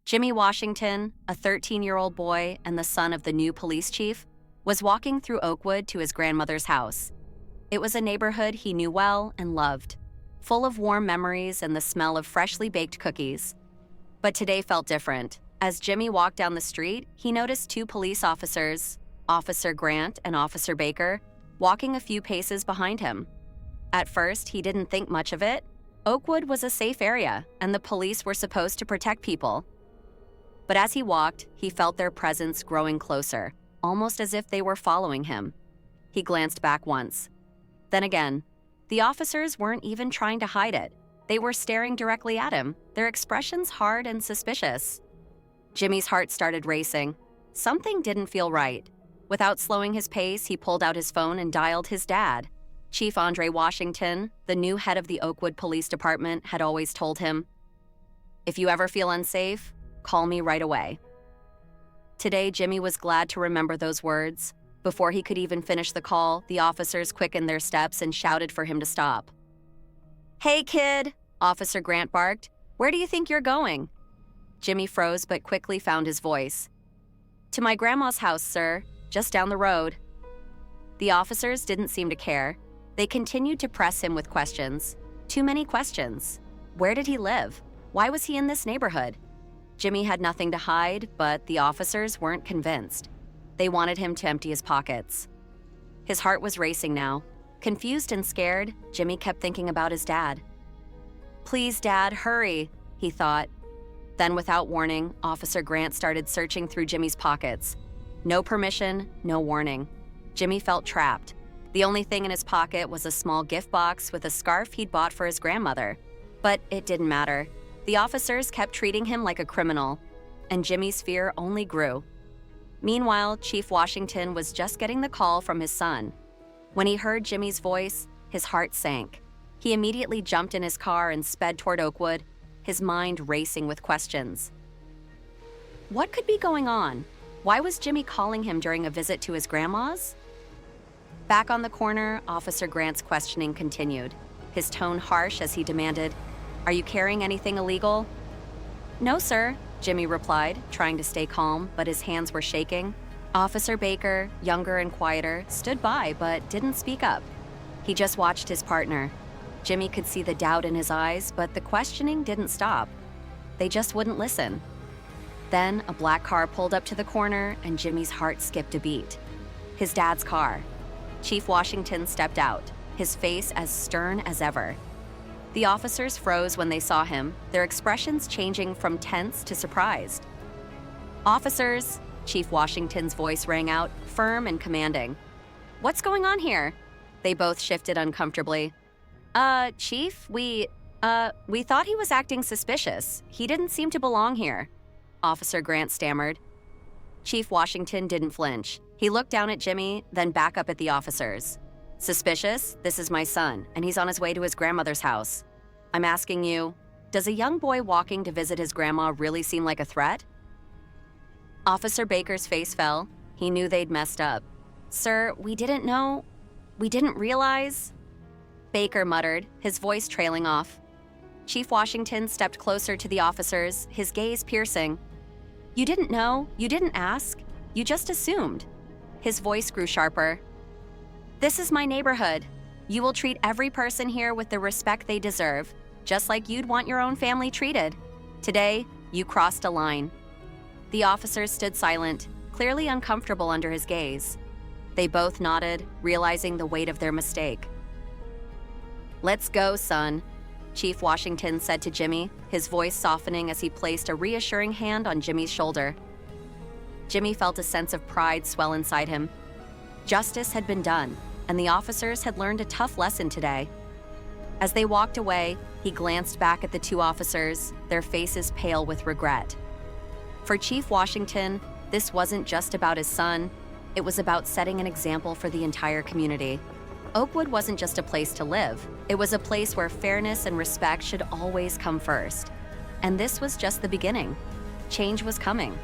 Jimmy Washington, a 13-year-old boy and the son of the new police chief, was walking through Oakwood to his grandmother's house. It was a neighborhood he knew well and loved, full of warm memories and the smell of freshly baked cookies. But today felt different. As Jimmy walked down the street, he noticed two police officers, Officer Grant and Officer Baker, walking a few paces behind him. At first, he didn't think much of it. Oakwood was a safe area, and the police were supposed to protect people. But as he walked, he felt their presence growing closer, almost as if they were following him. He glanced back once. Then again. The officers weren't even trying to hide it. They were staring directly at him, their expressions hard and suspicious. Jimmy's heart started racing. Something didn't feel right. Without slowing his pace, he pulled out his phone and dialed his dad. Chief Andre Washington, the new head of the Oakwood Police Department, had always told him, "If you ever feel unsafe, call me right away." Today, Jimmy was glad to remember those words. Before he could even finish the call, the officers quickened their steps and shouted for him to stop. "Hey, kid," Officer Grant barked. "Where do you think you're going?" Jimmy froze but quickly found his voice. "To my grandma's house, sir, just down the road." The officers didn't seem to care. They continued to press him with questions. Too many questions. Where did he live? Why was he in this neighborhood? Jimmy had nothing to hide, but the officers weren't convinced. They wanted him to empty his pockets. His heart was racing now. Confused and scared, Jimmy kept thinking about his dad. "Please, Dad, hurry," he thought. Then, without warning, Officer Grant started searching through Jimmy's pockets. No permission, no warning. Jimmy felt trapped. The only thing in his pocket was a small gift box with a scarf he'd bought for his grandmother. But it didn't matter. The officers kept treating him like a criminal, and Jimmy's fear only grew. Meanwhile, Chief Washington was just getting the call from his son. When he heard Jimmy's voice, his heart sank. He immediately jumped in his car and sped toward Oakwood, his mind racing with questions. What could be going on? Why was Jimmy calling him during a visit to his grandma's? Back on the corner, Officer Grant's questioning continued, his tone harsh as he demanded, "Are you carrying anything illegal?" "No, sir," Jimmy replied, trying to stay calm, but his hands were shaking. Officer Baker, younger and quieter, stood by but didn't speak up. He just watched his partner. Jimmy could see the doubt in his eyes, but the questioning didn't stop. They just wouldn't listen. Then a black car pulled up to the corner and Jimmy's heart skipped a beat. His dad's car. Chief Washington stepped out, his face as stern as ever. The officers froze when they saw him, their expressions changing from tense to surprised. "Officers," Chief Washington's voice rang out, firm and commanding. "What's going on here?" They both shifted uncomfortably. Chief, we thought he was acting suspicious. He didn't seem to belong here," Officer Grant stammered. Chief Washington didn't flinch. He looked down at Jimmy, then back up at the officers. "Suspicious? This is my son, and he's on his way to his grandmother's house. I'm asking you, does a young boy walking to visit his grandma really seem like a threat?" Officer Baker's face fell. He knew they'd messed up. "Sir, we didn't know. We didn't realize." Baker muttered, his voice trailing off. Chief Washington stepped closer to the officers, his gaze piercing. "You didn't know. You didn't ask. You just assumed." His voice grew sharper. "This is my neighborhood. You will treat every person here with the respect they deserve, just like you'd want your own family treated. Today, you crossed a line." The officers stood silent, clearly uncomfortable under his gaze. They both nodded, realizing the weight of their mistake. "Let's go, son," Chief Washington said to Jimmy, his voice softening as he placed a reassuring hand on Jimmy's shoulder. Jimmy felt a sense of pride swell inside him. Justice had been done, and the officers had learned a tough lesson today. As they walked away, he glanced back at the two officers, their faces pale with regret. For Chief Washington, this wasn't just about his son, it was about setting an example for the entire community. Oakwood wasn't just a place to live, it was a place where fairness and respect should always come first. And this was just the beginning. Change was coming.